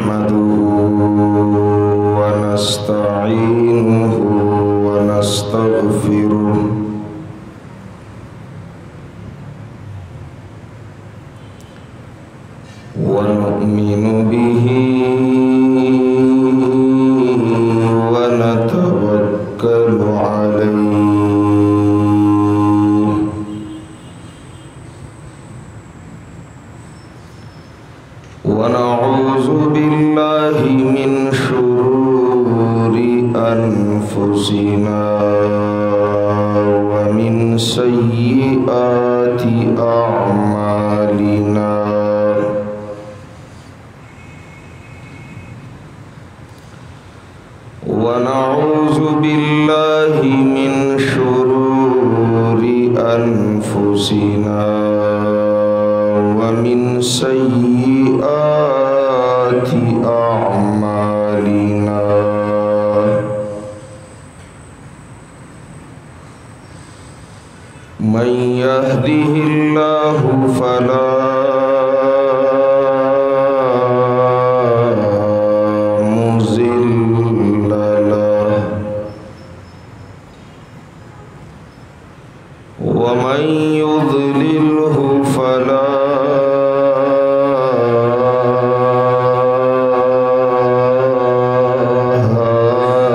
نحمده ونستعينه ونستغفره ونؤمن به ونتوكل عليه ونعوذ بالله من شرور أنفسنا ومن سيئات أعمالنا ونعوذ بالله من شرور أنفسنا ومن سيئات أعمالنا من يهده الله فلا مضل له ومن يضلله فلا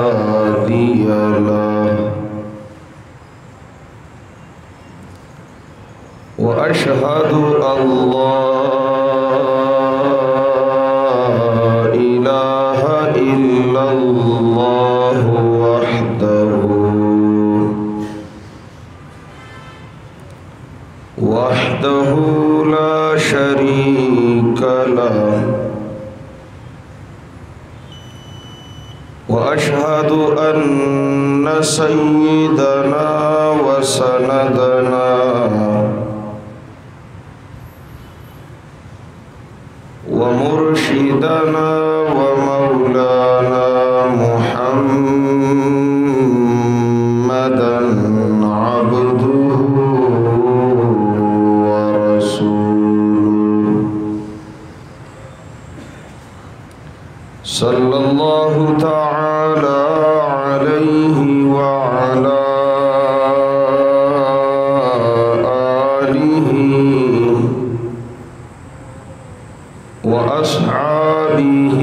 هادي له وأشهد أن لا إله إلا الله وحده لا شريك له وأشهد أن سيدنا وسندنا ومرشدنا ومولانا محمدا عبده ورسوله صلى الله تعالى عليه وعلى آله وأصحابه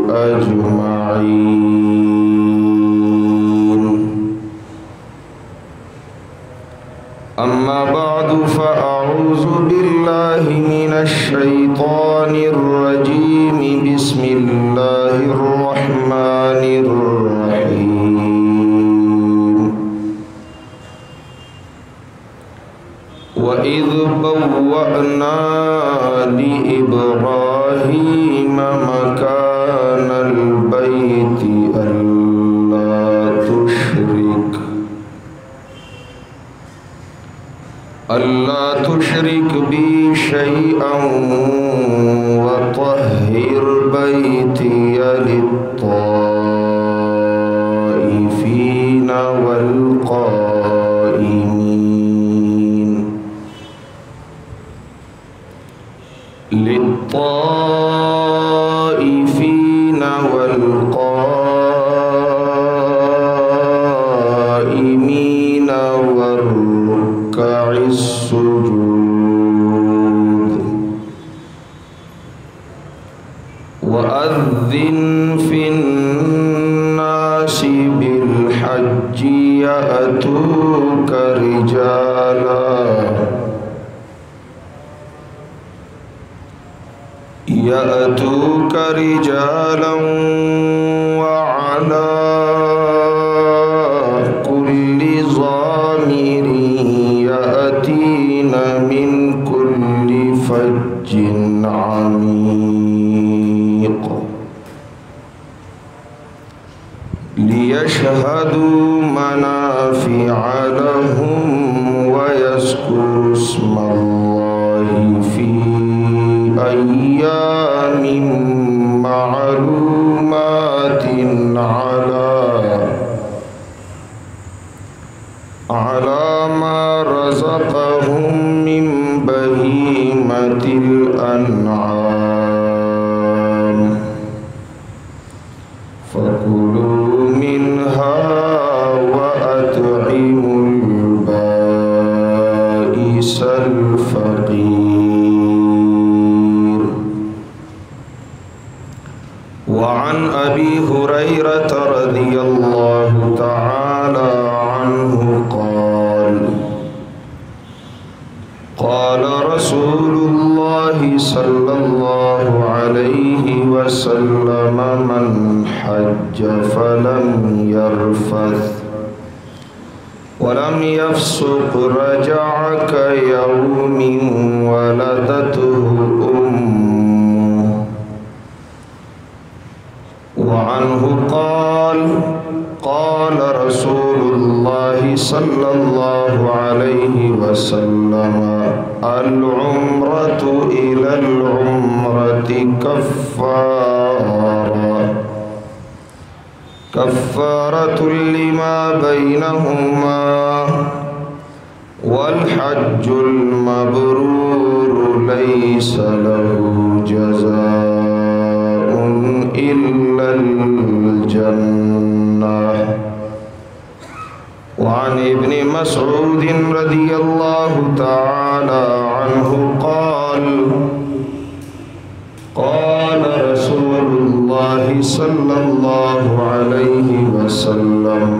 أجمعين أما بعد فأعوذ بالله من الشيطان الرجيم بسم الله الرحمن الرحيم وإذ بوأنا لإبراهيم مكان البيت ألا تشرك بي شيئا وطهر بيتي للطائفين والقائمين والقائمين والركع السجود وأذن في الناس بالحج يأتوك رجالا وعلى كل ضامر يأتين من كل فج عميق ليشهدوا منافع لهم ويذكروا اسم الله في أيام معلومات على ما رزقهم من بهيمة الأنعام वअन अबी हुरैरत रज़ियल्लाहु तआला अन्हु क़ाल रसूलुल्लाहि सल्लल्लाहु अलैहि वसल्लम मन हज्ज फलम यरफथ वलम यफ्सुक रजअ कयौमिन वलदतहु उम्मुहु वअन्हु क़ाल रसूलुल्लाहि सल्लल्लाहु अलैहि वसल्लम अल-उम्रतु इलल उम्रति कफ़्फ़ारतुन लिमा बैनहुमा वल हज्जुल मब्रूरु लैसा लहु जज़ाउन इल्लल जन्नह। वअन इब्न मसऊद रज़ियल्लाहु तआला अन्हु क़ाल रसूलुल्लाहि सल्लल्लाहु अलैहि वसल्लम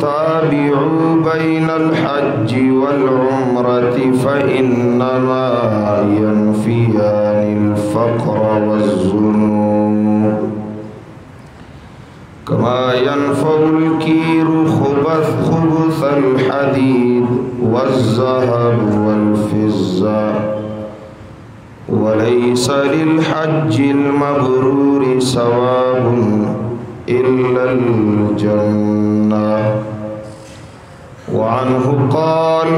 ताबिऊ बैनल हज्जि वल उम्रति फ़इन्नमा यनफ़ियानिल फ़क़्र वज़्ज़ुनूब कमा यनफ़उल कीरु ख़ुबुथल हदीद वज़्ज़हब वल फ़िज़्ज़ा वलैसा लिल हज्जिल मब्रूरि सवाबुन इल्लल जन्नह। वअन्हु क़ाल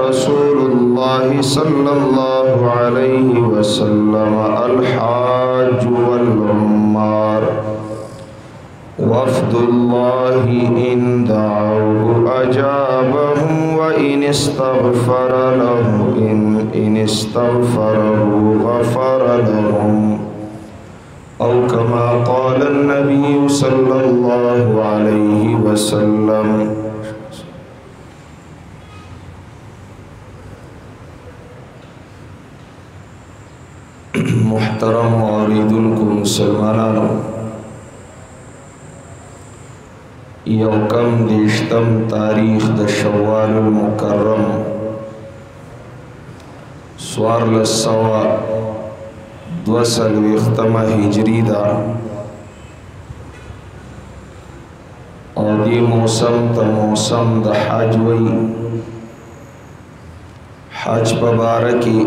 रसूलुल्लाहि सल्लल्लाहु अलैहि वसल्लम अल हाज्जु वल उम्मार वफ़्दुल्लाहि इन दअऊ अजाबहुम व इन इस्तग़फ़रहु ग़फ़र लहुम औ कमा क़ाल नबी सल्लल्लाहु अलैहि वसल्लम। मुहतरम मौलिदुल को मुसलमानों, यौकम देशतम तारीख द शव्वालुल मुकर्रम स्वारलसवा द्वसलविख्तमा हिजरी दा और ये मौसम त मौसम द हज वई। हज मुबारकी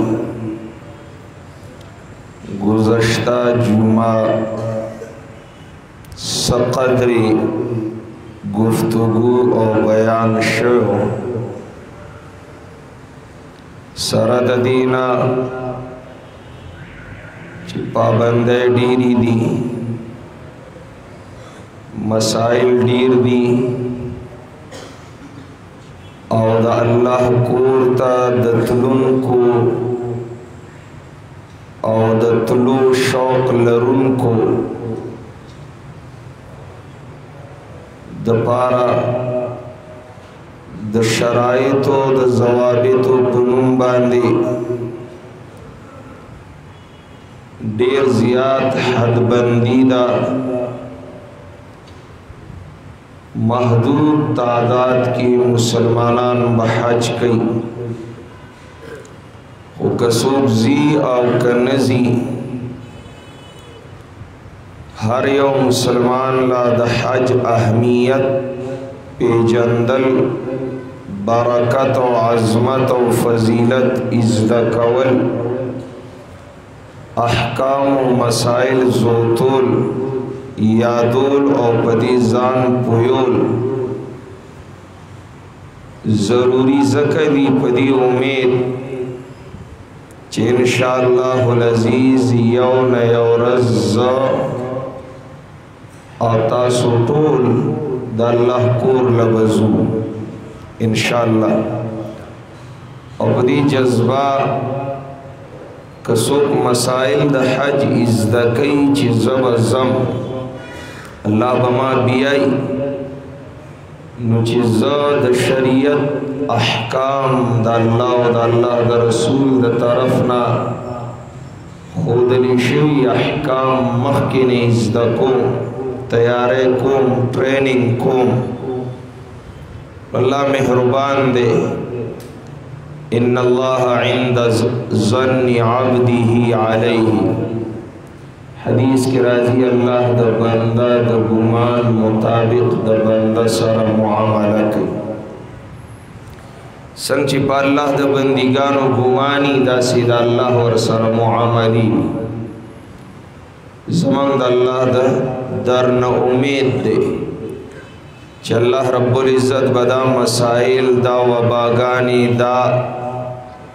गुज़श्ता जुमा सक़द्री गुफ्तगू और बयान शो सरद दीना पाबंदे डीरी दी मसाइल डीर दी और अल्लाह कोरता दतलुन को और दतलु शौक लरुन को दपारा द शराइतो द ज़वाबितो पुनुम बांदी देर ज़ियाद हदबंदीदा महदूद तादाद की मुसलमानान बहज कई कसुबजी और कनजी हर यो मुसलमान ला द हज अहमियत पेजंदल बरकत व अज़मत व फजीलत इज़्ज़त कवल अहकाम व मसाइल ज़ोतुल यादुल और पदीज़ान पुयोल ज़रूरी ज़कदी पदी उम्मीद चे इंशाअल्लाहुल अज़ीज़ यौन यौरज़्ज़ा आता सुटूल द अल्लाह कोर लबज़ू इंशाअल्लाह। और पदी जज्बा कसुक मसाइल द हज इज़्दकई चिज़ब ज़म अल्लाह बमा बियाई नुचिज़ा द शरीयत अहकाम द अल्लाह द रसूल द तरफना خودلی شوی احکام مخکین ازده کوم تیاره کوم ٹریننگ کوم اللہ مہربان دے ان اللہ عند ظن عبده علیہ حدیث کی راضی اللہ دا بندہ دا گمان مطابق دا بندہ سر معاملہ کی سنگ چی پا اللہ دا بندگانو گمانی دا سید اللہ ور سر معاملی زمان دا اللہ دا درن امید دے چی اللہ رب العزت بدا مسائل دا وباگانی دا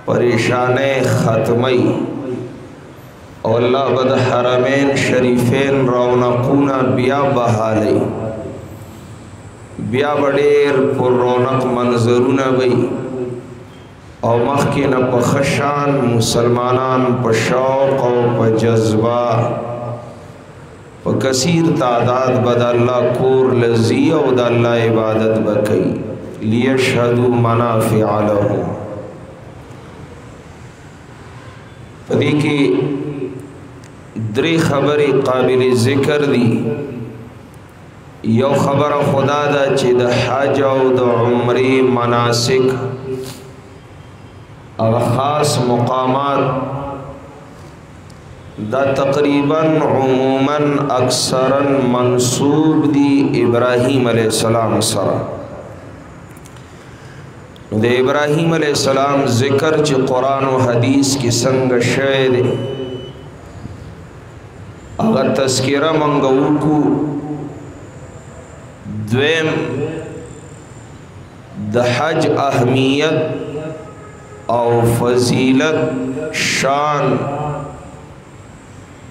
پریشان ختمی اور اللہ بدا حرمین شریفین رونقونا بیا بحالی بیا بڑیر پر رونق منظرون بی او مخکین پا خشان مسلمانان پا شوق و پا جذبہ پا کثیر تعداد بدا اللہ کور لذی و دا اللہ عبادت بکی لیشہدو منافع لہو پا دیکھی دری خبری قابل ذکر دی یو خبر خدا دا چی دا حج و دا عمری مناسک اور خاص مقامات دا تقریباً عموماً اکثراً منصوب دی ابراہیم علیہ السلام سرا دے ابراہیم علیہ السلام ذکر چی قرآن و حدیث کی سنگ شعر اگر تذکرہ منگو کو دویم دا حج اہمیت او فضیلت شان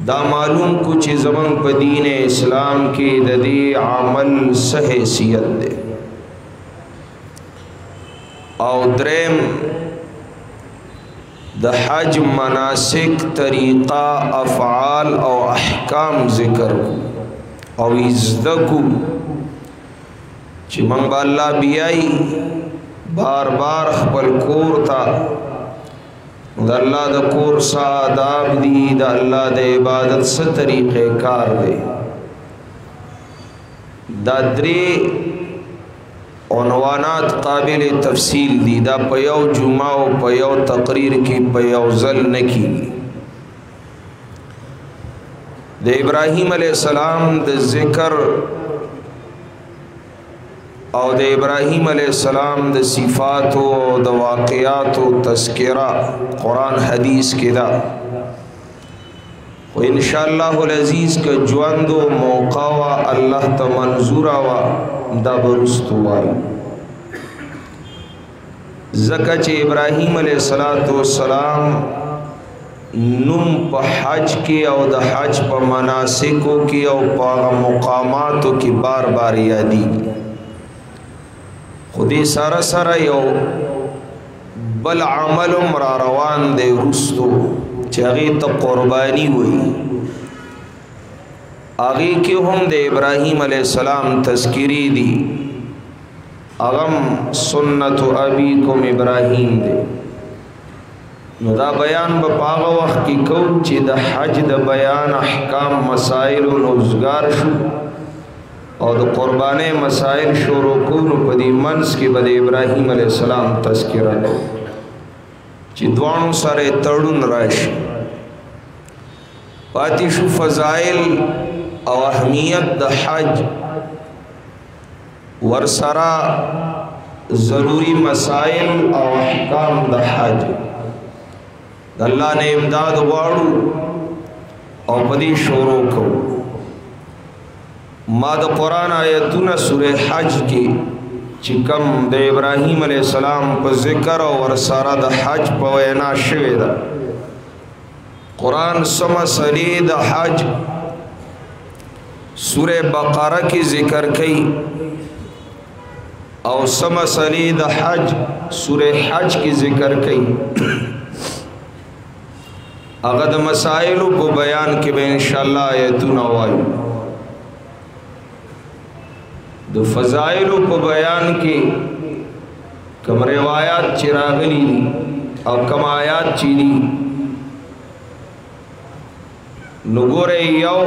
دا معلوم کچھ زمان پا دین اسلام کی دا دی عمل حیثیت دے او درم دا حج مناسک طریقہ افعال او احکام ذکر کو او ازدکو چی من با اللہ بیائی بار بار خپل کور تا دا اللہ دا کور سا آداب دی دا اللہ دا عبادت سا طریقے کار دے دا دری عنوانات قابل تفصیل دی دا پیو جمعہ و پیو تقریر کی پیو ذل نکی دا ابراہیم علیہ السلام دا ذکر او دا ابراہیم علیہ السلام دا صفات و دا واقعات و تذکرہ قرآن حدیث کی دا و انشاءاللہ العزیز کا جواند و موقع و اللہ تا منظورہ و دا برستو آئی زکا چے ابراہیم علیہ السلام نم پا حج کی او دا حج پا مناسکو کی او پا مقاماتو کی بار بار یادی خودی سارا سارا یو بل عمل مرا روان دے رستو چاگی تا قربانی ہوئی آگی کی ہم دے ابراہیم علیہ السلام تذکری دی اغم سنت ابیکم ابراہیم دے نو دا بیان بپاغ وقت کی کو چی دا حج دا بیان احکام مسائل و نوزگار شو اور دا قربان مسائل شروع کونو پا دی منس کی بد ابراہیم علیہ السلام تذکرہ دے چی دوانو سارے تڑن رائش پاتی شو فضائل او اہمیت دا حج ورسرا ضروری مسائل او احکام دا حج دا اللہ نے امداد وارو او پدی شروع کو ما دا قرآن آیتون سورہ حج کی چکم دا ابراہیم علیہ السلام پا ذکر اور سارا دا حج پا وینا شوی دا قرآن سما سلی دا حج سورہ بقرہ کی ذکر کی او سما سلی دا حج سورہ حج کی ذکر کی اگر دا مسائلو کو بیان کی بے انشاءاللہ آیتون آوائی دو فضائلو کو بیان کی کم روایات چراغلی دی اور کم آیات چیدی नगोरे यौ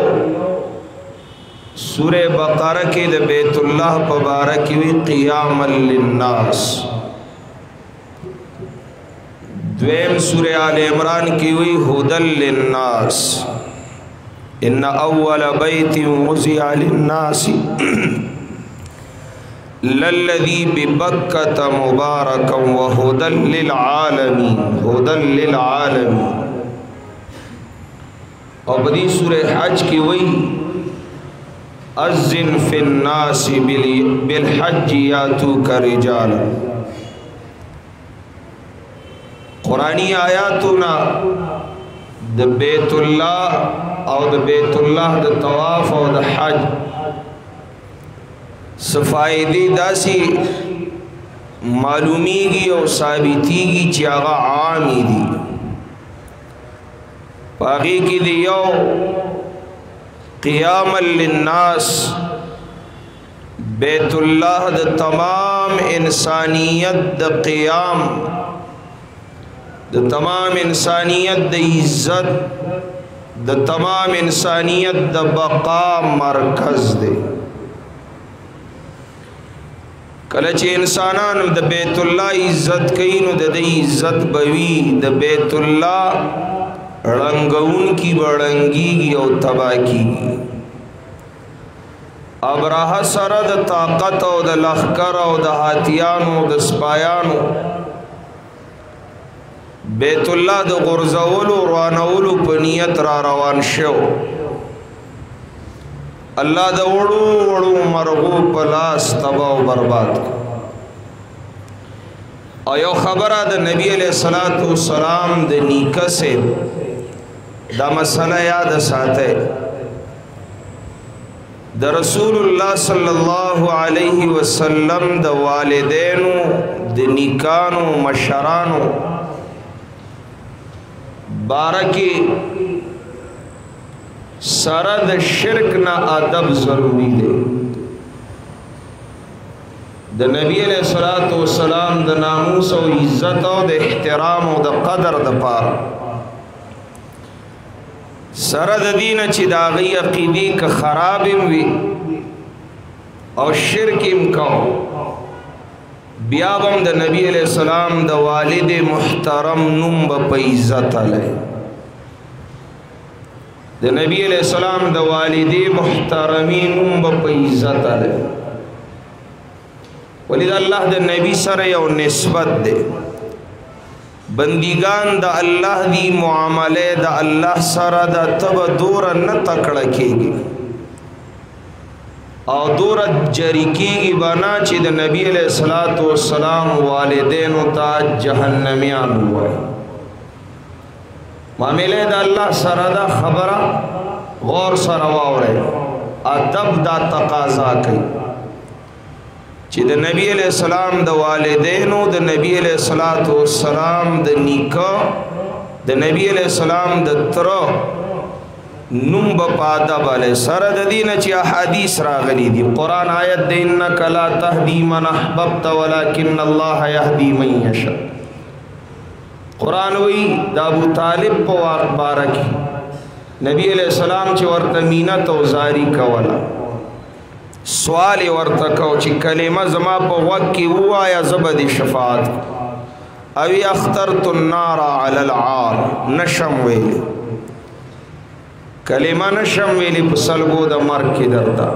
सूरे बकरा के द बैतुल्लाह पबारक की क़ियामल लिन्नास, द्वेम सूरे आल इमरान की हुई हुदल लिन्नास, इन्ना अव्वल बैतिन वुज़िअ लिन्नास लल्लज़ी बिबक्कत मुबारकन व हुदल लिल आलमीन, हुदल लिल आलमीन। और बदी सूरे हज की वही अज़्ज़िन फिन्नासी बिल हज्जि यातूका रिजाला, कुरानी आयातुना द बैतुल्लाह और द बैतुल्लाह द तवाफ और द हज सफ़ायदी दासी मालूमीगी और साबितीगी चागा आमी दी पागी की दियो क़ियामल लिन्नास, बैतुल्लाह द तमाम इंसानियत द क़ियाम, द तमाम इंसानियत द इज़्ज़त, द तमाम इंसानियत द बक़ा मरकज़ दे। कलचे इंसानान द बैतुल्लाह इज़्ज़त कई नु द इज़्ज़त बवी द बैतुल्लाह रंगउन की बड़ंगी और तबाह की। अबराहा सरद ताकत और द लश्कर और द हाथियानो द स्पायानो बैतुल्लाह द गुरज़वलु रानवलु पनियत रा रवान शो, अल्लाह द वड़ू वड़ू मरगू पलास तबाह बर्बाद को। और खबरा द नबी अलैहिस्सलातु वस्सलाम द नीका से दा मसला याद साथे द रसूलुल्लाह सल्लल्लाहु अलैहि वसल्लम द वालिदैनु द निकानो मशरानो बारकी सरद शिरक ना अदब जरूरी दे। द नबी अलैहिस्सलातु वस्सलाम द नामूस और इज्जत और द एहतराम और द कदर द पार सरद दीन चिदागी अकीदी का खराबिम वी और शिरकिम कहो बियाबम द नबी अलैहिस्सलाम द वालिद मुहतरम नुम ब इज्जत अलै, द नबी अलैहिस्सलाम द वालिद मुहतरमी नुम ब इज्जत अलै। वलिद अल्लाह द नबी सर और निस्बत दे बंदीगान द अल्लाह दी मुआमले द अल्लाह सर द तब दूर न तकड़ केगी और दूर जरिकेगी बना ची द नबी अलैहिस्सलातु वस्सलाम वालिदैन ता जहन्नमियान हुआ मामले द अल्लाह सर द खबरा गौर सरवावड़े अदब दा तकाजा कई ची द नबी अलैहिस्सलाम द वालिदैनो द नबी अलैहिस्सलातु वस्सलाम द नीका द नबी अलैहिस्सलाम द तरो नुम बपादा बाले सरद दीन ची अहादीस रागली दी कुरान आयत दे इन्नका ला तहदी मन अहबब्त वलाकिन अल्लाह यहदी मन यशा। कुरान वही द अबू तालिब को अखबार की नबी अलैहिस्सलाम ची वर्तमीना तो जारी कवला सवाल वर्तको ची कलिमा जमा पर वक्की हुआ या ज़बदी शफात अवी अख्तरतु नारा अलल आर नशम वेली कलिमा नशम वेली पसलगो द मर की दरता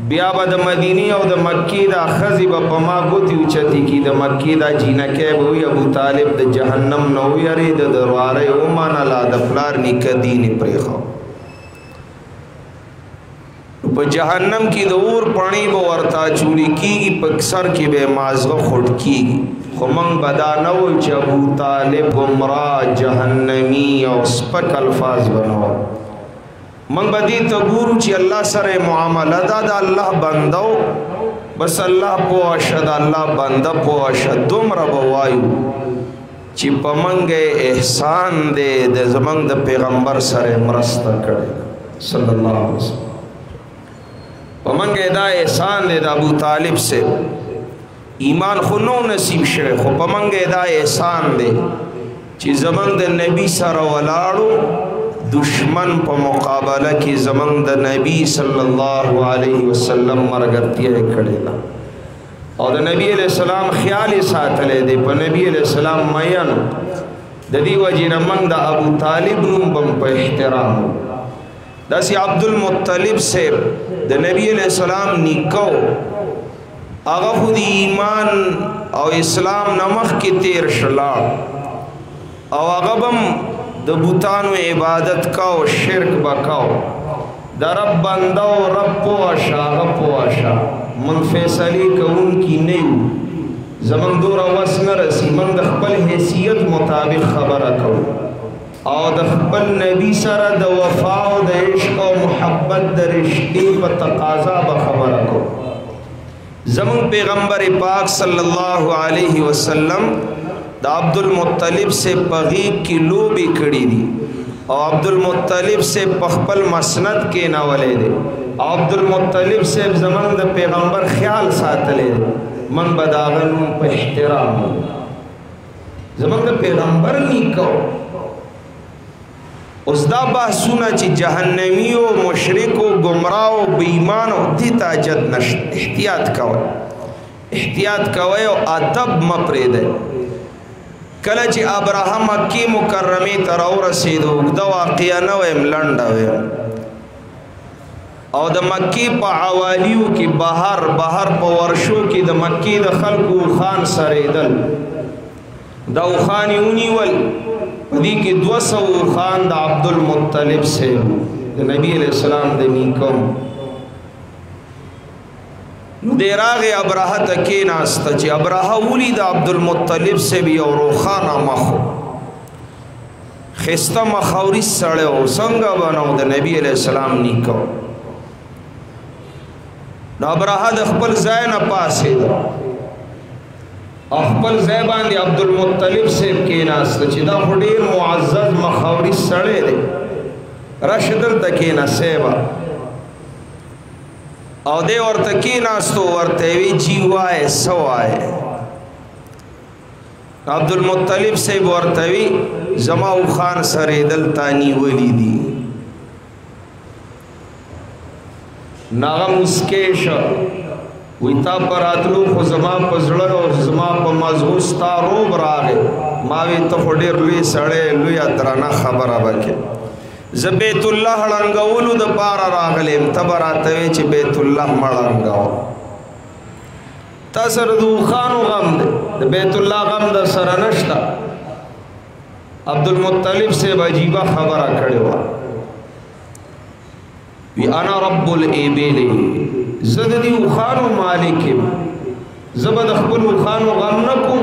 बियाबा द मदीनी और द मक्की द खज़िब पमा गुती उचती की द मक्की द जीना के हुई अबू तालिब द जहन्नम न हुई अरे द दरवारे ओमान ला द फ्लार निकदीन प्रेखो जहन्नम की दूर पानी बो वर्ता चूली की पक्सर की बेमाज़ खुद की खुमंग बदानो जबू तालिब गुमराह जहन्नमी और स्पक अल्फाज बनो मंग बदी तो गुरु ची अल्लाह सरे मुआमला दादा अल्लाह बंदो बस अल्लाह पो अशद अल्लाह बंदा पो अशद दुम रब वायु ची पमंगे एहसान दे दे जमंग द पैगंबर सरे मरस्त करे सल्लल्लाहु अलैहि वसल्लम पमंगे दा एहसान दे दा अबू तालिब से ईमान खुनो नसीब शे खो पमंगे दा एहसान दे ची जमंग द नबी सर वलाड़ो दुश्मन په مقابله کې زمنګ د نبی صلی الله علیه وسلم مرګتیا کړي دا او د نبی علیہ السلام خیال ساتلې دی په نبی علیہ السلام مېن د دې وجې من د ابو طالب نوم بم په احترام داسې عبد المطلب سے د نبی علیہ السلام نیکو هغه خو د ایمان او اسلام نمخ کې تیر شلا او هغه بم د بوتانو عبادت کا او شرک بکاو د رب بنده او رب پوښا هغه پوښا من فیصله کوم کی نه زمون دور واس نه رسی من د خپل حیثیت مطابق خبره کوم او د خپل نبی سره د وفا او د عشق او محبت د رشتې په تقاضا به خبره کوم زمون پیغمبر پاک صلی الله علیه وسلم د عبد المطلب سے پغیب کی لوبی کړي دي او عبد المطلب سے خپل مسند کې ناولې دي عبد المطلب سے زمون د پیغمبر خیال ساتلې من بداغنو په احترام زمون د پیغمبر نیکو اوس دا بحثونه چې جهنمی او مشرک او گمراه او بېایمان او دې تاجت نشته احتیاط کوي او ادب مپرېده کله چې ابراهیم مکی مکرمه تر ورسېدو دا واقعیا نه ویم لنډه ویم او د مکی په حوالیو کې بهر په ورشو کې د مکی د خلکو خان سریدل دا خان یونیول پدې کې 200 خان د عبد المطلب سے د نبی علیہ السلام د نیکم نو دیراغه ابراهه تکې ناست چې ابراهه ولید عبد المطلب سے بي او روخانه مخو خسته مخاوري سره او څنګه بنو د نبی علیہ السلام نیکو نو ابراهه د خپل ځای نه پاسې خپل ځای باندې عبد المطلب سے کې ناست چې دا ډېر معزز مخاوري سره دی راشدل تکې نه سیوا او دې ورته کې ناستو ورته وی جی وای سوای عبد المطلب سے ورته وی زما خان سره دل تانی ولی دی ناغم اسکیش ویتا پر اتلو خو زما پزړه او زما په مزغو ستا روب راغې ما وی ته ډېر لوی سړی لوی درنه خبره وکړه ز بیت الله لنګولو د پار راغلم تبراته چې بیت الله مړنګاو تاسو د خانو غم د بیت الله غم د سره نشتا عبد المطلب سے عجیبه خبره کړې و وی انا رب الابل زد دی خانو مالک زبد خپل خانو غم نکو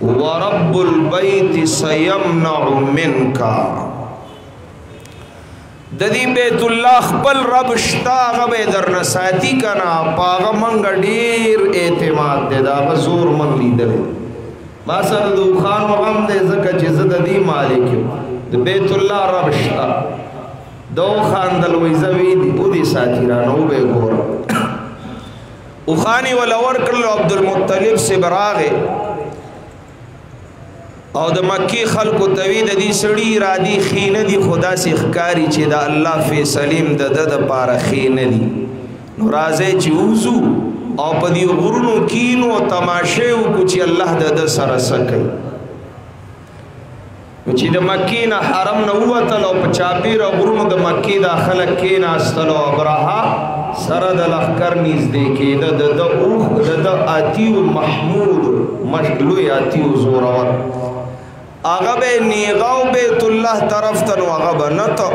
ورب البيت سيمنع منك ددی بیت الله خپل رب شتا غب درن ساتي کنا پاغ منګ ډیر اعتماد دے دا زور من لیدل ما سره دو خان غم دے زکه چې زد دی مالک د بیت الله رب شتا دو خان دل ویزوی دی او دی ساتي رانو به ګور او خاني ولور کړل عبد المطلب سے براغه او د مکی خلقو توی د دې سړی را دي خینه دي خدا سي ښکاری چې د الله فیصلیم د د پاره خینه دي نو راځي چې وضو او په دې غرونو کینو تماشه او چې الله د سره سکي چې د مکی نه حرم نه وته او په چاپیر غرونو د مکی داخله کې نه استلو ابراها سره د لخر نږدې کې د اوخ د اتیو محمود مشلوی اتیو زورور آغا بے نیغاو بیت اللہ طرف تنو آغا با نتا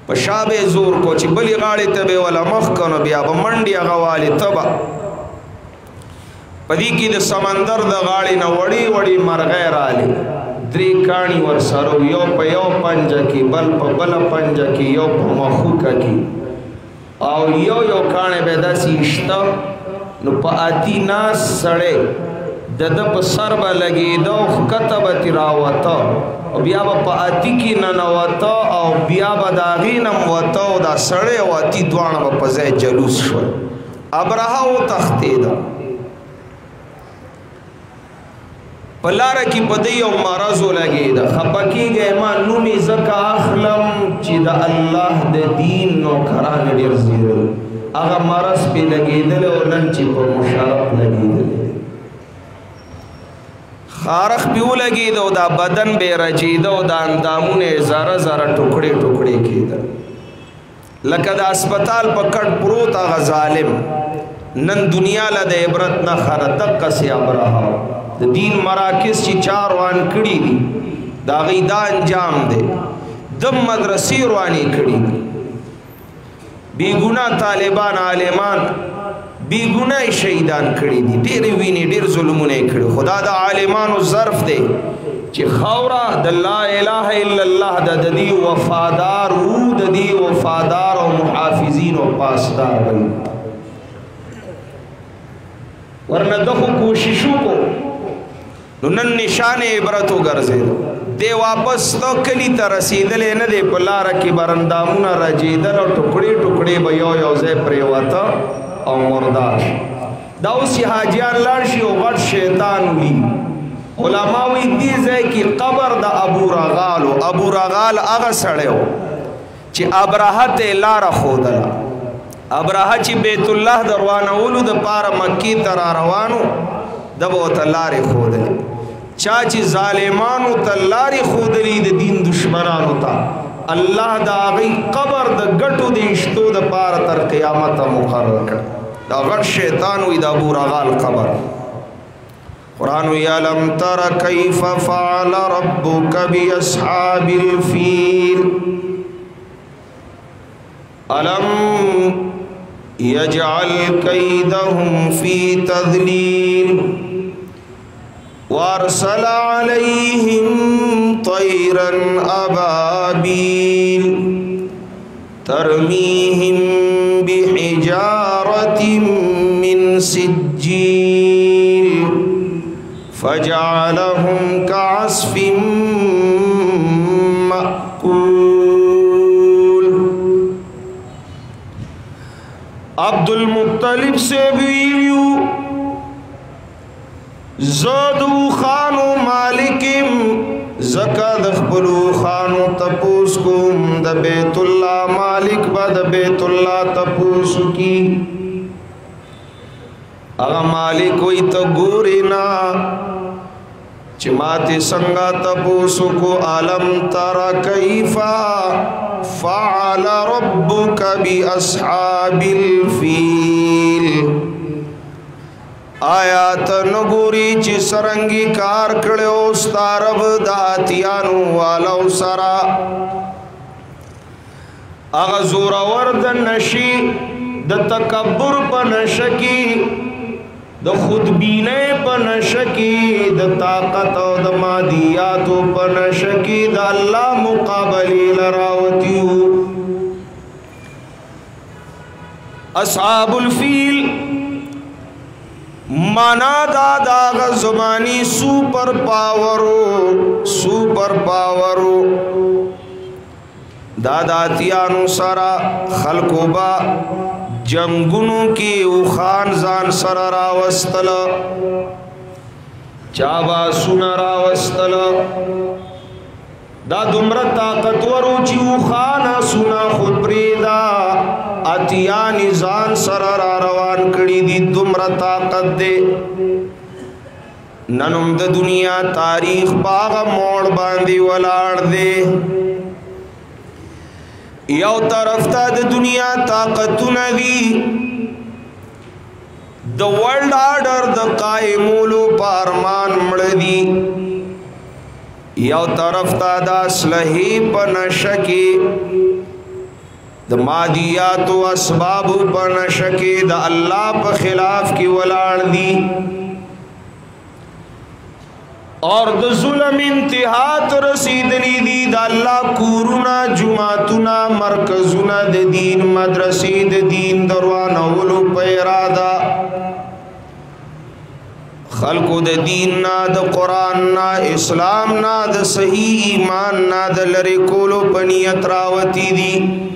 پشاب زور کو چی بلی غاڑی تبے والا مخ کنو بیا با منڈی آغا والی تبا پدی کی دا سمندر دا غاڑی نا وڑی وڑی مرغیر آلی دری کانی ور سرو یو پا یو پنجا کی بل پا بل پنجا کی یو پا مخوکا کی او یو کانی بیدا سی اشتا نو پا آتی ناس سڑے د په سر به لګېده او ښکته به ترې راوته او بیا به په اتي کې ننوته او بیا به د هغې نه م وته او دا سړی او اتي دواړه به په ځای جلوس شول ابرهه وتښتېده پلار کی پدی او مرضو لگی دا خپکی گئے ما نومی زکا اخلم چی دا اللہ دا دین نو کران دیر زیرل اگا مرض پی لگی دل او نن چی پا مشارف لگی دل خارخ پیو لگی دا بدن بے رجی دا اندامون زارا زارا ٹکڑے ٹکڑے کی دا لکه دا اسپتال پا کٹ پروت آغا ظالم نن دنیا لد عبرت نا خردق کسی ابراہا دین مراکز چی چار وان کڑی دی دا غیدہ انجام دے دم مدرسی روانی کڑی دی بی گناہ طالبان عالمان بی گناہ شہیدان کڑی دی دیر وینی دیر ظلمونے کڑی خدا دا عالمانو ظرف دے چی خورا دا لا الہ الا اللہ دا دی وفادار دا دی وفادار و محافظین و پاسدار بھئی ورنہ دخو کوششو کو نن نشان عبرتو گرزے دے واپس تو کلی تا رسیدلے ندے پلارا کی برندامونا رجیدل و ٹکڑی ٹکڑی بیو یوزے پریواتا او مردار داوسی حاجیان لارشی و غٹ شیطان لی علماوی دیزے کی قبر دا ابو رغال اغا سڑے ہو چی ابراہت لارا خودلا ابراہ چی بیت اللہ دروانولو دا پارا مکی ترا روانو دبو تلاری خودلی چاچی ظالمانو تلاری خودلی دا دین دشمنانو تا اللہ دا آغی قبر دا گٹو دا اشتو دا پارا تر قیامت مقرر کر دا غٹ شیطانوی دا ابو رغال قبر قرآنو یعلم تر کیف فعل ربک بی اصحاب الفیل علم یجعل کیدہم فی تذلیل وارسل علیہم طیرا ابابیل ترمیہم بحجارت من سجیل فجعلہم کعصف مأکول عبد المطلب سے ویلیو زادو خانو مالکم زکا دخبلو خانو تپوس کم دا بیت اللہ مالک با دا بیت اللہ تپوس کی اگا مالک وی تا گورینا چماتی سنگا تپوس کو علم ترا کیفا فعل ربک بی اصحاب الفیل آیات نگوری چی سرنگی کار کڑے استارب داتیانو والاو سرا اغزور ورد نشی د تکبر پا نشکی د خودبینے پا نشکی د طاقت و د مادیاتو پا نشکی د اللہ مقابلی لراوتیو اصحاب الفیل مانا دادا زمانی سوپر پاورو داداتیانو سرا خلقو با جنگونو کی او خانزان سرا راوستل چابا سونا راوستل دا دمرا طاقتورو چی او خانا سونا خود پریدا اتیانی زان سرا را روان کڑی دی دمرا طاقت دے ننم دا دنیا تاریخ باغا موڑ باندی ولاڑ دے یو طرف تا دا دنیا طاقتو ندی دا ورلڈ آرڈر دا قائمولو پارمان مردی یو طرف تا دا اسلحی پا نشکی دا مادیات و اسباب پا نشکی دا اللہ پا خلاف کی ولاڑ دی اور دا ظلم انتہات رسیدنی دی دا اللہ کورونا جماعتنا مرکزنا دا دین مدرسی دا دین دروانا ولو پیرادا خلقو دا دین نا دا قرآن نا اسلام نا دا صحیح ایمان نا دا لرکولو پنیت راوتی دی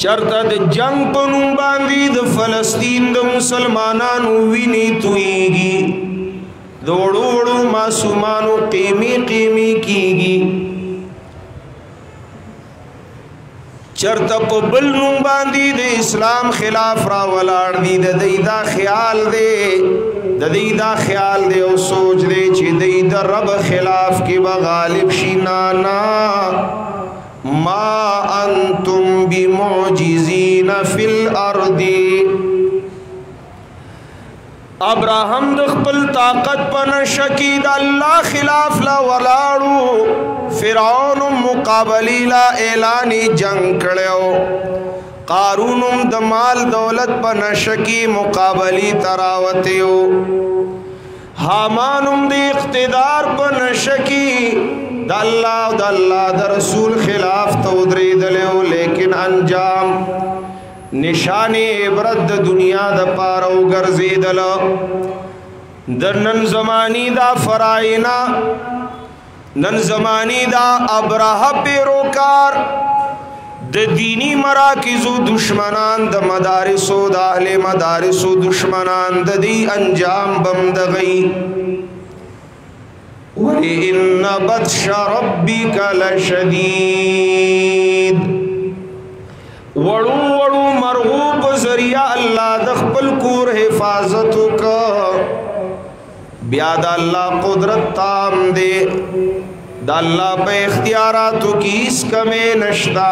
چرته د جنگ په نوم باندې د فلسطین د مسلمانانو وینې تویږي د وړو وړو معصومانو قیمې کیږي چرته په بل نوم باندې د اسلام خلاف را ولاړ دي د دې دا خیال دی او سوچ دی چې د رب خلاف کې به غالب شي نه ما انتم بمعجزین فی الارض ابراہم د خپل طاقت په نشکی د الله خلاف لا ولاړو فرعون مقابلی لا اعلان جنگ کړو قارون د مال دولت په نشکی مقابلی تراوتیو حامان د اقتدار په نشکی د الله د رسول خلاف تو درېدلو لیکن انجام نشانی عبرت د دنیا د پاره وګرځیدل د نن زمانی دا فراینا نن زمانی دا ابراه پیروکار د دینی مراکزو دشمنان د مدارسو د اهل مدارسو دشمنان د دی انجام بم دغی وَإِنَّ بَطْشَ رَبِّكَ لَشَدِيدٌ وڑو وڑو مرغوب ذریعہ اللہ د خپل کور حفاظت کا بیا د اللہ قدرت تام دے د اللہ پہ اختیاراتو کی اس کمے نشتا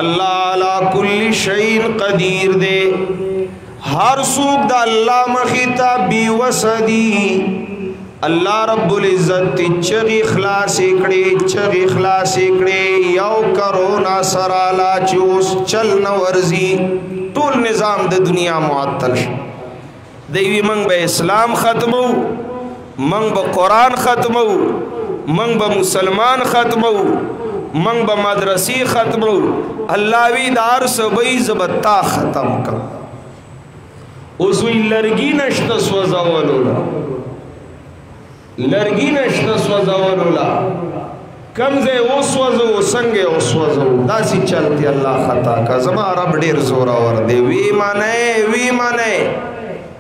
اللہ علی کل شیء قدیر دے ہر سوک د اللہ مخیطہ بی وسدی اللہ رب العزت چغی خلاص اکڑے یو کرونا سرالا چوس چل نورزی طول نظام د دنیا معطل دیوی منگ با اسلام ختمو منگ با قرآن ختمو منگ با مسلمان ختمو منگ با مدرسی ختمو اللہ وی دار سبی زبتا ختم کا اسوی لرگی نشت سوزاولولا لرگی نشتا سوزاولولا کمزے او سوزو سنگے او سوزو داسی چلتی اللہ خطا کا زمان رب دیر زورا وردے وی مانے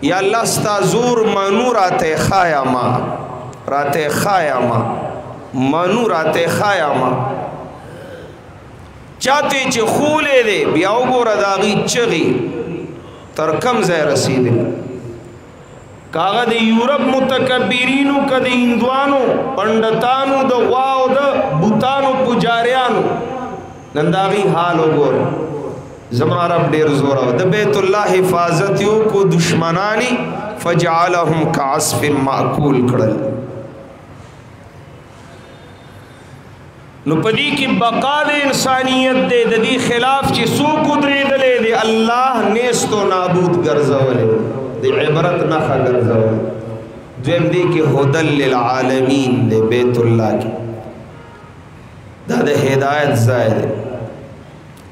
یا اللہ ستا زور منو راتے خایا ما منو راتے خایا ما چاہتے چے خولے دے بیاو گو رداغی چغی تر کمزے رسیدے کاغا د یورپ متکبرینو که د هندوانو پنډتانو د غواو د بوتانو پجاریانو نن د هغې حال وګوره زما رب ډېر زوره د بیت الله حفاظت یو کو دشمنانی فجعلهم کعصف معقول کړل نو پدې کې بقا د انسانیت دی د دې خلاف چې څوک ودرېدلی دی الله نیست و نابود ګرځولی دی عبرت نخا گرزو دویم دی کہ ہدل للعالمین دی بیت اللہ کی دا دا ہدایت زائد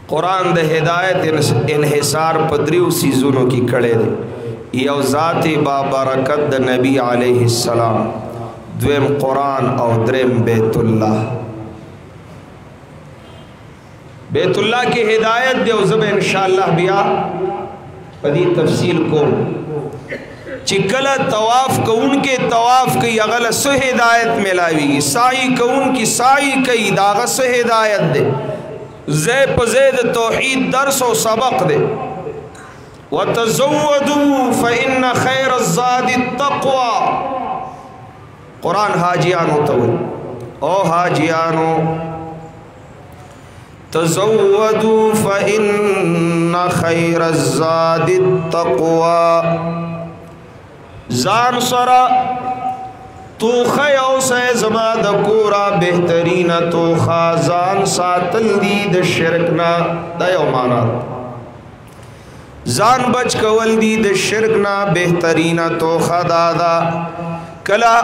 قرآن دا ہدایت انحصار پدریو سیزونوں کی کڑے دی یو ذات بابرکت دا نبی علیہ السلام دویم قرآن او درم بیت اللہ کی ہدایت دی او زب انشاءاللہ بیا پدی تفصیل کو چکل طواف کون کے طواف کی اغل سو ہدایت ملاوی گی سائی کون کی سائی کئی داغ سو ہدایت دے زی پزید توحید درس و سبق دے وَتَزَوَّدُوا فَإِنَّ خَيْرَ الزَّادِ التَّقْوَى قرآن حاجیانو تول او حاجیانو تَزَوَّدُوا فَإِنَّ خَيْرَ الزَّادِ التَّقْوَى زان سرا توخه یو سه زما د کورا بهترین توخه زان ساتل دی د شرک نه دا یو معنا زان بچ کول دی د شرک نه بهترین توخه دادا کلا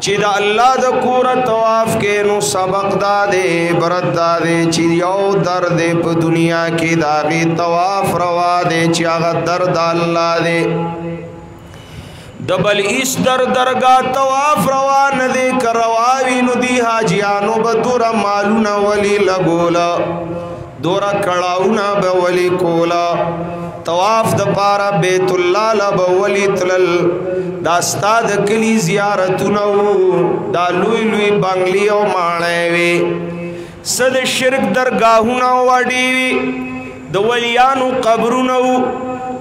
چې د الله د کورا طواف کې نو سبق دادې برت دادې چې یو درد په دنیا کې داغي طواف روا دې چې هغه درد الله دې دبل اس درگاہ طواف روان دے کر رواوی نو دی حاجیانو بدور مالونا ولی لگولا دورا کڑاونا بولی کولا طواف د پارا بیت اللہ لبولی تلل دا استاد کلی زیارتونو دا لوی لوی بنگلی او مانیوی صد شرک درگاہونا وڈیوی دا ولیانو قبرونو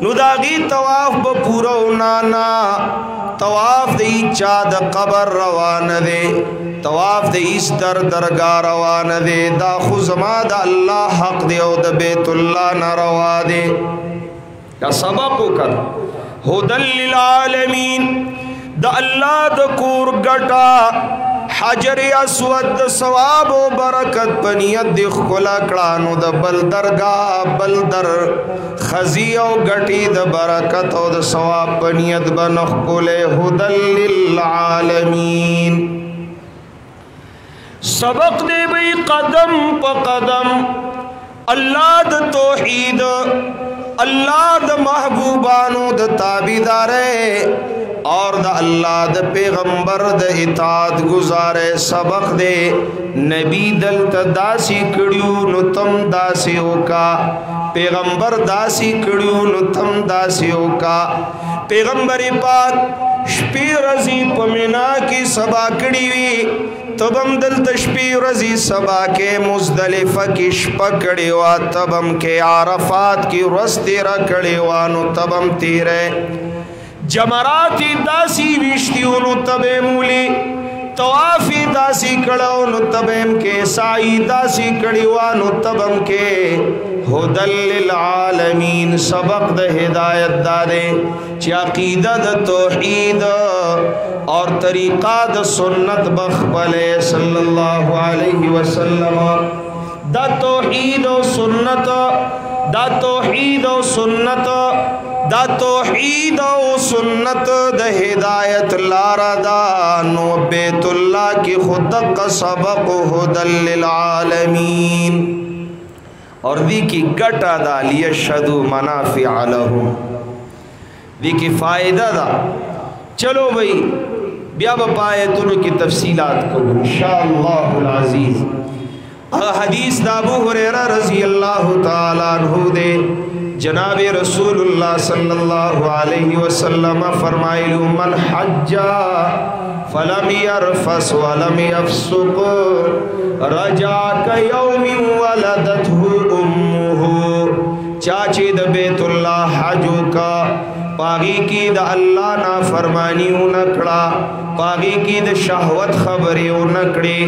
نو داغی طواف بپورو نانا طواف دی چا دا قبر روان دے طواف دی استر درگاہ روان دے دا خزما دا اللہ حق دے او دا بیت اللہ نروا دے یا سبقو کر ہدل للعالمین دا اللہ دا کور گٹا حجر اسود ثواب و برکت پنیت دی خلا کڑانو دا بل درگاہ بل در خزی و گٹی دا برکت و دا ثواب پنیت بنخ کلے ہدل للعالمین سبق دے بھئی قدم پا قدم اللہ دا توحید اللہ دا محبوبانو دا تابیدارے اور دا اللہ دا پیغمبر دا اطاعت گزارے سبق دے نبی دلتا داسی کڑیو نو تم داسی ہوکا پیغمبر داسی کڑیو نو تم داسی ہوکا پیغمبر پاک شپی رضی پمینا کی سبا کڑیوی تبم دل تشپی رضی سبا کے مزدلفہ کی شپا کڑیوا تبم کے عرفات کی رستی رکڑیوانو تبم تیرے جمراتی داسی وشتیونو تبے مولی توافی داسی کڑاونو تبیم کے سائی داسی کڑیوانو تبم کے ہدل للعالمین سبق دا ہدایت دادے چی عقیدہ دا توحید اور طریقہ دا سنت بخبلے صلی اللہ علیہ وسلم دا توحید و سنت دا توحید و سنت دا توحید و سنت دا ہدایت لارا دا نو بیت اللہ کی خودق سبق ہدل للعالمین اور دی کی گٹا دا لیشہدو منافع لہم دی کی فائدہ دا چلو بھئی بیا بپایتوں کی تفصیلات کو انشاءاللہ العزیز حدیث دا ابو ہریرہ رضی اللہ تعالیٰ عنہ دے جناب رسول اللہ صلی اللہ علیہ وسلم فرمائلو من حجا فلم يرفس ولم يفسق رجع كيوم ولدته امه چاچی دا بیت اللہ حجو کا پاگی کی دا اللہ نا فرمانیو نکڑا پاگی کی دا شہوت خبریو نکڑی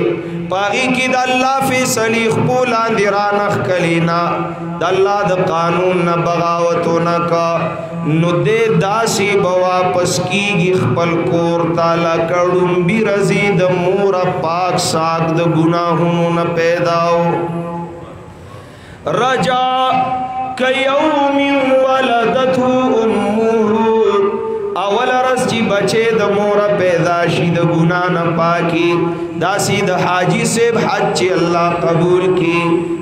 پاگی کی دا اللہ فی سلیخ پولان دی رانخ کلینا دا اللہ دا قانون نا بغاوتو نکا نو دے داسی بواپس کی گی خپل کور تالا کڑم بی رزی دا مورا پاک ساک دا گناہونو نا پیداو رجا کیوم ولدتو امو اول رس جی بچے دا مورا پیداشی دا گناہ نا پاکی داسی دا حاجی سے حج چی اللہ قبول کی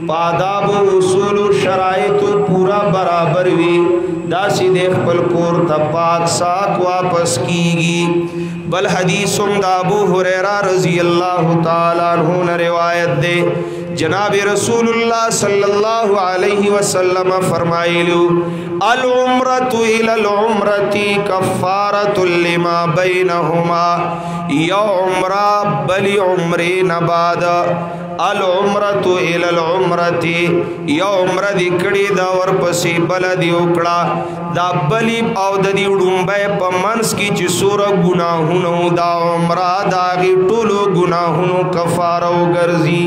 پاداب و اصول و شرائط پورا برابر وی داسی دیکھ پل کور تا پاک ساک واپس کی گی بل حدیثم دا ابو ہریرہ رضی اللہ تعالیٰ عنہ نے روایت دے جناب رسول اللہ صلی اللہ علیہ وسلم فرمائلو العمرۃ الى العمرۃ کفارۃ لما بینہما یا عمرہ بلی عمرے نباد العمرۃ الى العمرۃ یا عمرہ دی کڑی دا ورپسی بلدی اکڑا دا بلی او دا دی ڈنبے پا منس کی چی سور گناہونو دا عمرہ دا غی طولو گناہونو کفارو گرزی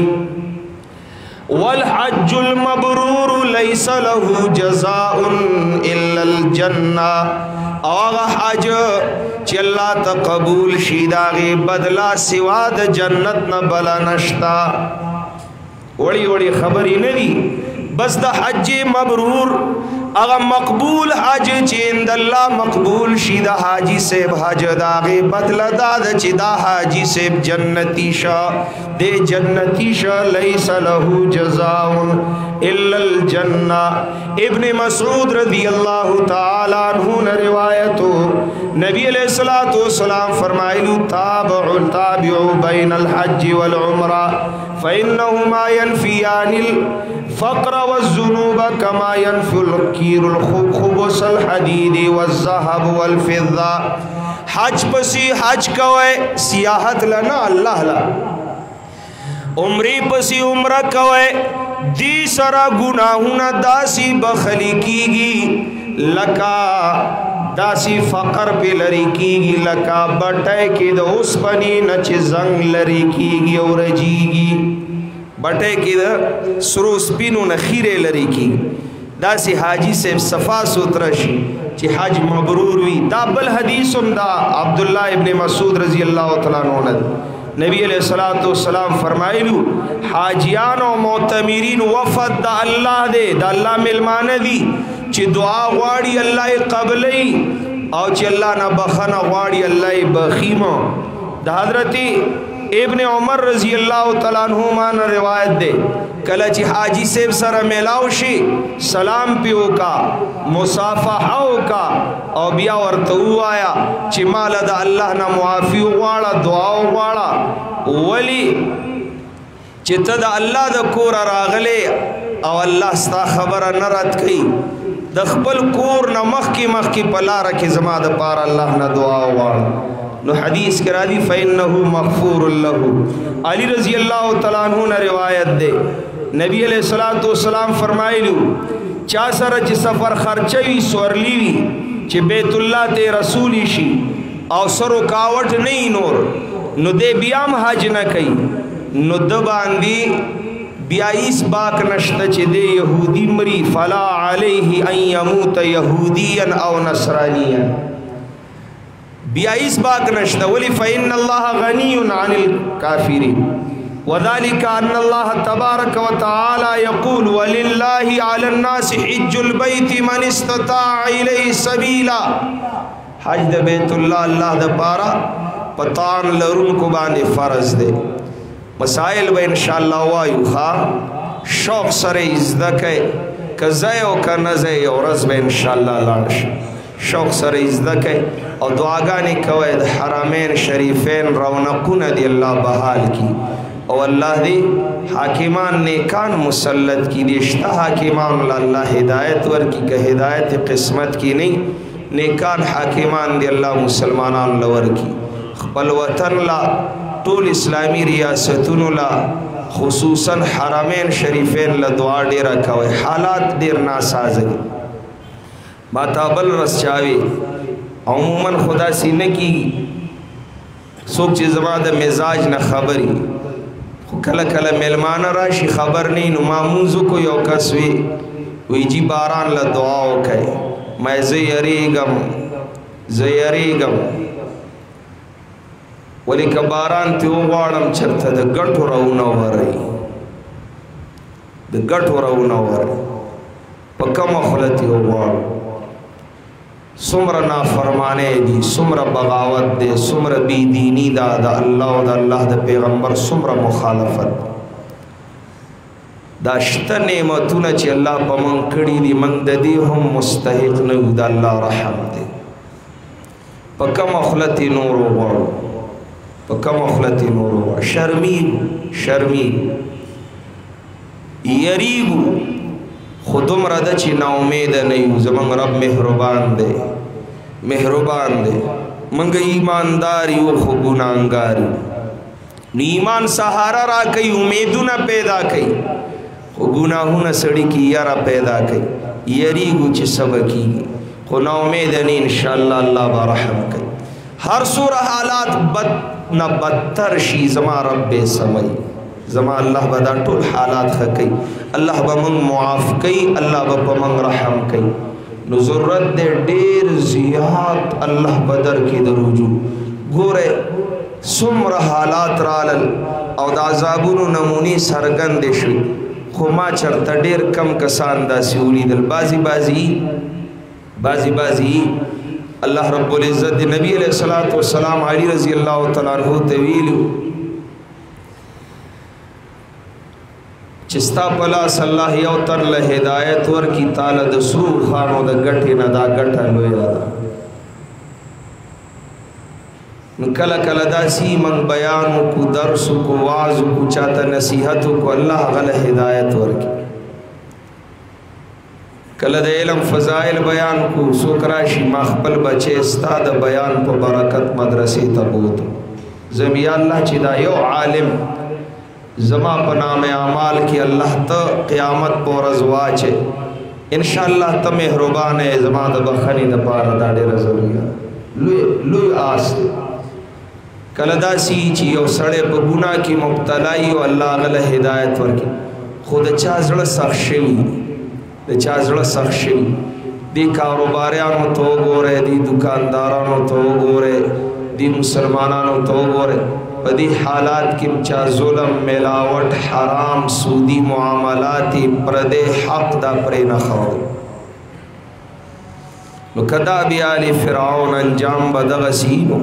والحج المبرور ليس له جزاء الا الجنہ آغا حج چی اللہ تقبول شیداغی بدلا سوا دا جنت نبلا نشتا وڑی وڑی خبری ندی بس دا حج مبرور اغا مقبول حج چی اند اللہ مقبول شیدہ حاجی سیب حج داغی بدل داد چی دا حاجی سیب جنتی شا دے جنتی شا لیس لہو جزاؤن الا الجنہ ابن مسعود رضی اللہ تعالیٰ عنہ نے روایتو नबी अलैहिस्सलाम फरमाइलु ताबिउ बैनल हज्ज वल उम्रा फइन्नहुमा यनफियानिल फ़क्र वज़्ज़ुनूब कमा यनफिल कीरुल खुबुसल हदीद वज़्ज़हब वल फ़िज़्ज़ा। हज पसी हज कवे सियाहत लना अल्लाह ला, उम्री पसी उम्र कवे दी सरा गुनाहुना दासी बखली कीगी लका दासी फ़कर पे लरी कीगी लका बटे की द उस बनी नच जंग लरी कीगी और जीगी बटे की द सरो स्पिनु नखीरे लरी की दासी हाजी से सफ़ा सुतरश ची हज मबरूर हुई। दा बल हदीसुम दा अब्दुल्ला इब्न मसूद रज़ी अल्लाह तआला अन्हु नबी अलैहिस्सलाम फरमाइलु हाजियान और मोतमीरीन वफद दा अल्लाह दे दा अल्लाह मिलमान दी ची दुआ वाड़ी अल्लाह कबलई और ची अल्लाह ना बखना वाड़ी अल्लाह बखीमा। दा हज़रती इब्न उमर रज़ी अल्लाह तआला अन्हुमा न रिवायत दे कल ची हाजी सेब सर मेलाउशी सलाम पियो का मुसाफहा का और बिया वर्तु आया ची माल दा अल्लाह ना मुआफ़ी वाला दुआ वाला वली चित दा अल्लाह दा कोर रागले और अल्लाह स्ता खबर न रत कई दखबल कोर न मख की पला रखे जमा द पार अल्लाह ना दुआ वाला नो हदीस करा दी फ़इन्नहु मग़फ़ूरुन लहु। अली रज़ी अल्लाह तआला अन्हु ने रिवायत दे नबी अलैहिस्सलाम फरमाइलु चा सर च सफ़र खर्चवी स्वरलीवी च बैतुल्लाह ते रसूली शी और सरो कावट नहीं नोर नु दे बियाम हज न कई नु द बांदी 22 बाक नश्त च दे यहूदी मरी फला अलैहि अन यमूत यहूदियन औ नसरानियन 22 बाक नश्त वली फ़इन्नल्लाह गनियुन अनिल काफिरीन वज़ालिका अन्नल्लाह तबारक व तआला यक़ूल वलिल्लाहि अलन्नासि हिज्जुल बैति मन इस्तताअ इलैहि सबीला। हज द बैतुल्लाह अल्लाह द पारा पतान लरुन को बांधे फ़र्ज़ दे मसाइल व इंशाअल्लाह वायु खा शौक़ सरे इज़्ज़त है कज़यो का नज़य और रज़ इंशाअल्लाह लाश शौक़ सरे इज़्ज़त है और दुआगानी कवैद हरमैन शरीफैन रौनकुन दी अल्लाह बहाल की और अल्लाह दी हाकिमान नेकान मुसल्लत की दिश्ता हाकिमान अल्लाह हिदायत वर की का हिदायत किस्मत की नहीं नेकान हाकिमान दी अल्लाह मुसलमानान लवर की खपल वतन ला टोल इस्लामी रियासतुन ला खुसूसन हरमैन शरीफैन ला दुआ डेरा कवे हालात देर नासाज़गी बाताबल रसचावी अमूमन खुदा सी न की सोच जमा द मिजाज न खबरी कल कल मेलमान राशि खबर नहीं नुमामूज़ को यो कसवी वही जी बारान ला दुआओ कहे मैं ज़यरीगम वली का बारान त्यो वाड़म चरता द गठो रऊना वरई द गठो रऊना वरई पक्का मखलती हो वाड़ सुमर ना फरमाने दी सुमर बगावत दे सुमर बीदीनी दा अल्लाह द पैगम्बर सुमर मुखालफत दाश्त नेमतुन च अल्लाह पमन कड़ी दी मंददी हम मुस्तहिक न दा अल्लाह रहम दे पक्का मखलती नूर वाड़ पक्का मखलती नूर वाड़ शर्मी यरीबू खुदम रद ची ना उम्मीद नहीं जमंग रब मेहरबान दे मंग ईमानदारी वो गुनाहगारी ईमान सहारा रा कई उम्मीदू न पैदा कई गुनाहू न सड़ी की यारा पैदा कई यरी गुच सब की खुना उम्मीद नहीं इंशाअल्लाह अल्लाह बरहम कई हर सूर हालात बद न बदतर शी जमा रब्बे समय जमा अल्लाह बदा टोल हालात खकई अल्लाह बमंग मुआफ़ कई अल्लाह बमंग रहम कई न ज़रूरत दे डेर ज़ियात अल्लाह बदर की दरुजू गोरे सुमर हालात रालल और दाज़ाबुन नमूनी सरगंद शुई खुमा चरता डेर कम कसान दा सिउली दल बाजी अल्लाह रब्बुल इज़्ज़त नबी अलैहिस्सलातु वस्सलाम अली रज़ी अल्लाह तआला अन्हु तवील चिस्ता पला सल्लाह यौतर ल हिदायत वर की ताल दसरू खानो द गठे न दा गठा लोया کله کله داسي من بیان کو درس کو واعظ کو چاته نصیحت کو الله غل هدایت ورکي کله د علم فضائل بیان کو سوکراشي مخبل بچي استاد بیان په برکت مدرسې ته بوت زمي الله چې دا یو عالم زما په نام اعمال کې الله ته قیامت پر ازواچه ان شاء الله ته مهربان زما د بخنی د پاره دا ډېر ضروري لوی آس کله داسي چې یو سړی په ګناه کې مبتلا وي او الله غل هدایت ورکي خود چا زړه سخت شوی د چا زړه سخت شوي دې کاروباریانو ته وګورئ دې دکاندارانو ته وګورئ دې مسلمانانو ته وګورئ په دې حالات کې چا ظلم ملاوټ حرام سودی معاملات پردې حق دا پرې نه خور نو کدا بیا آل فرعون انجام به دغه سینو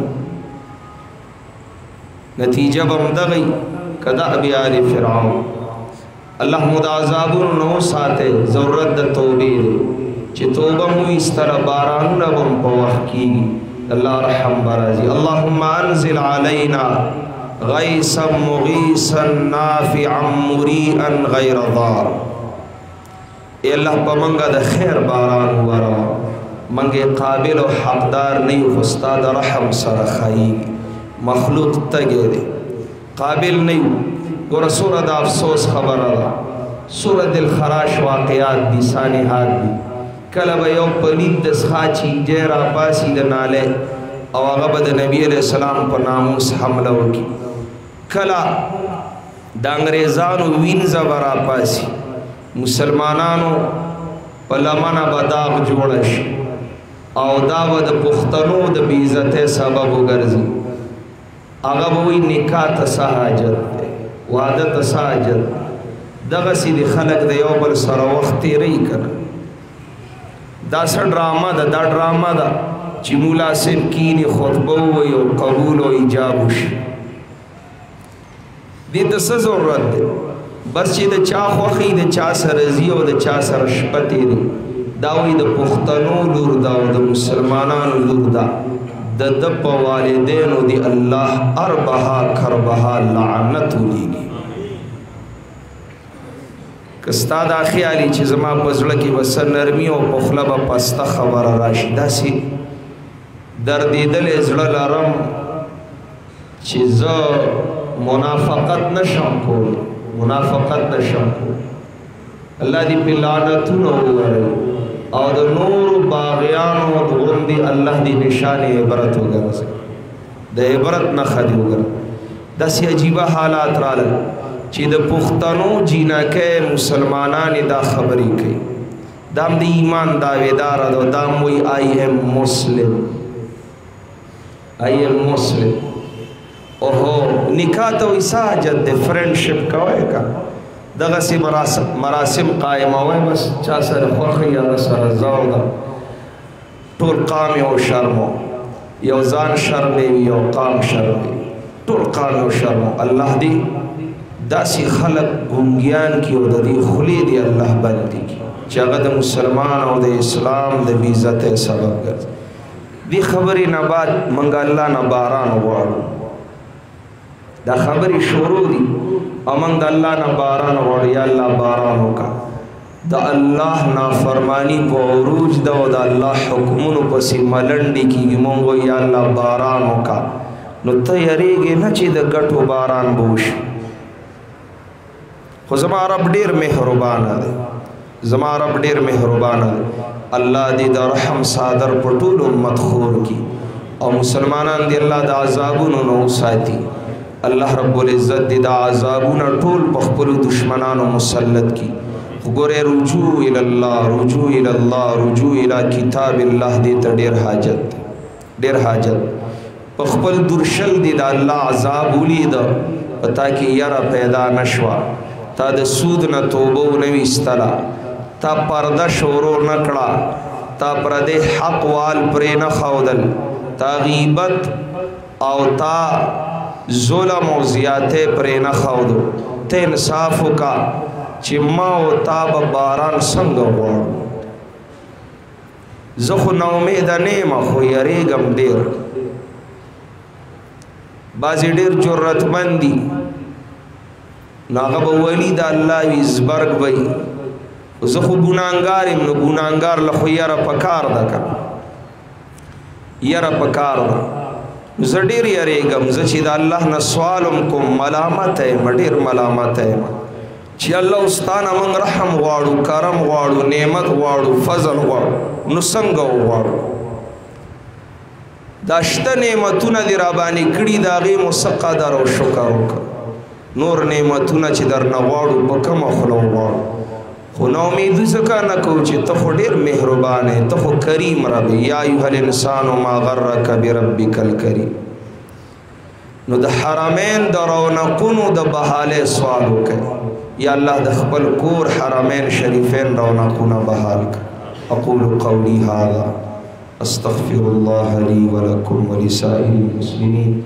نتیجه به هم دغی کدا بیا آل فرعون الله مود عذابونو نو ساته ضرورت د توبې دی چې توبه مو استر باران ربم په وخت کېږي الله رحم برازي اللهم انزل علينا غيثا مغيثا نافعا مريئا غير ضار اے الله په منګه د خیر باران ورا منګه قابل او حقدار نه یو استاد رحم سره خای مخلوق تګي دی قابل نه ګور سوره د افسوس خبره ده سوره الخراش واقعات دي سانحات دي کله به یو پلید د سخاچی جیرا پاسی د ناله او هغه به د نبی علیہ السلام په ناموس حمله وکي کله د انګریزانو وینځه ورا پاسی مسلمانانو په لمنه بداغ جوړ شي او دا به د پښتنو د بې عزته سبب وګرځي هغه به وي نکاح ته سہاجت وعده تساجد دغه سي دي خلق د یو بل سره وخت تیری کنه دا څه ډراما ده دا ډراما ده چې مولا سیب کینی خطبه وي او قبول او ایجاب وشي دې ته څه ضرورت ده بس چې د چا خوخي د چا سره زی او د چا سره شپه تیری دا وي د پښتنو لور دا او د مسلمانانو لور دا د په والدینو دی الله اربها کربها لعنت لیږي کستا دا خیالي چې زما په زړه کې بس نرمي او په خوله به پسته خبره راشي داسې دردېدلې زړه لرم چې زه منافقت نشم کولی الله دې په لعنتونو ووهي او د نور باغیانو غوندي الله دې نشانه عبرت وګرځي د عبرت نه خدي وګرځي داسې عجیبه حالات راغلل چې د پښتنو جینکه مسلمانان دا خبرې کوي دام د ایمان داویدار او دام وی I am Muslim اوهو نکاح ته ساجد د فرندشپ کوي کا دغه سي مراسم قائمه وای بس چا سره خوخه یا سره زاوده ټول قام او شرم یو ځان شرم یو قام شرم ټول قام او شرم الله دې داسي خلق ګونګیان کی او د دې خلی دی الله باندې کی چې هغه د مسلمان او د اسلام د عزت سبب ګرځي دې خبرې نه بعد منګ الله نه باران وغواړو دا خبرې شروع دي امنګ د الله نه باران وغواړو یا الله باران وکا د الله نافرمانی په عروج د او د الله حکمونو پسې ملنډي کیږي مونږ یا الله باران وکا نو ته یریږي نه چې د ګټو باران بوش خو زما رب ډیر مهربان دی الله دې د رحم صادر په ټول امت خور کی او مسلمانان دې الله د عذابونو نو ساتي الله رب العزت دې د عذابونو ټول په خپل دشمنانو مسلط کی وګوره رجوع الى الله رجوع الى کتاب الله دې ته ډیر حاجت په خپل درشل دې د الله عذاب ولید پتا کې یاره پیدا نشوا تا د سود نه توبه نوي استلا تا پرده شورو نکړه تا پرده حق وال پرې نه خودل تا غیبت او تا ظلم او زیاته پرې نه خودو ته انصاف وکا چې ما او تا به باران څنګه وړو زه خو نو امید نه ما خو یریږم ډیر बाजी ډیر جرأتمند دي ناغه به ولی د الله وي زبرګ وي زه خو ګناهګار یم نو ګناهګار له خو یاره پکار ده که یاره پکار ده زه ډېر یریږم زه چې د الله نه سوالم کوم ملامت یم ډېر ملامت یم چې الله استانه موږ رحم غواړو کرم غواړو نعمت غواړو فضل غواړو نو څنګه وغواړو دا شته نعمتونه دې راباندې کړي د هغې مو څه قدر او شکر وکړه نور نعمتونه چې درنه غواړو په کومه خوله وغواړو خو نا امیدي ځکه نه کوو چې ته خو ډېر مهربان یې ته خو کریم رب یا ایها الانسان ما غرک بربک الکریم نو د حرمین د رونقونو د بحالې سوال وکړئ یا الله د خپل کور حرمین شریفین رونقونه بحال کړه اقول قولی هذا استغفر الله لي ولكم ولسائر المسلمين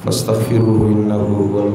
فاستغفروه انه هو